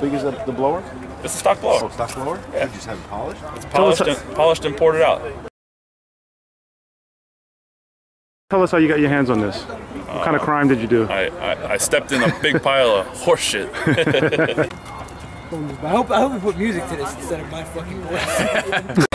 big is the blower? It's a stock blower. Oh, stock blower? Yeah. You just have it polished? It's polished and poured out. Tell us how you got your hands on this. What kind of crime did you do? I stepped in a big pile of horse shit. I hope we put music to this instead of my fucking voice.